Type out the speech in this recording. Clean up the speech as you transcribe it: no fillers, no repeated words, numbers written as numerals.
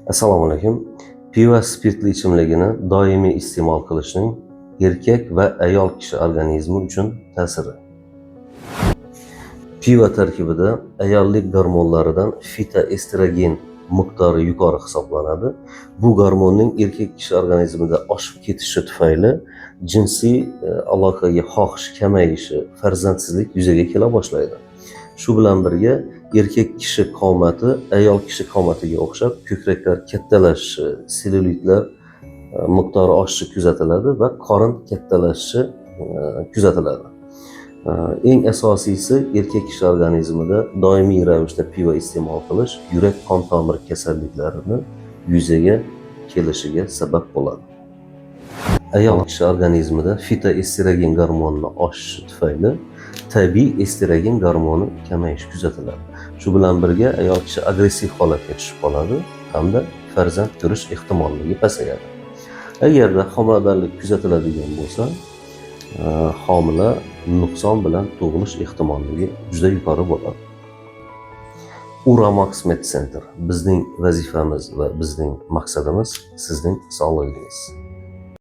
Assalomu alaykum. Pivo spirtli ichimligini doimiy iste'mol qilishning erkak va ayol kishi organizmi uchun ta'siri. Pivo tarkibida ayollik gormonlaridan fitoestrogen miqdori yuqori hisoblanadi. Bu gormonning erkak kishi organizmida oshib ketishi tufayli jinsiy aloqaga xohish kamayishi, farzandsizlik yuzaga kela boshlaydi. Shu bilan birga erkak kishi qomati ayol kishi qomatiga o'xshab ko'kraklar kattalashishi, sellyulitlar miqdori oshishi kuzatiladi va qorin kattalashishi kuzatiladi. Eng asosiysi erkak kishi organizmida doimiy ravishda pivo iste'mol qilish yurak qon tomir kasalliklarini yuzaga kelishiga sabab bo'ladi. Ayol kishi organizmida fitoestrogen gormoni oshishi tufayli tabiiy estrogen gormoni kamayishi kuzatiladi. Shu bilan birga ayol kishi agressiv holatga tushib qoladi hamda farzand ko'rish ehtimolligi pasayadi. Agarda homiladorlik kuzatiladigan bo'lsa, homila nuqson bilan tug'ilish ehtimolligi juda yuqori bo'ladi. Uramax Med Center bizning vazifamiz va bizning maqsadimiz sizning sog'ligingiz.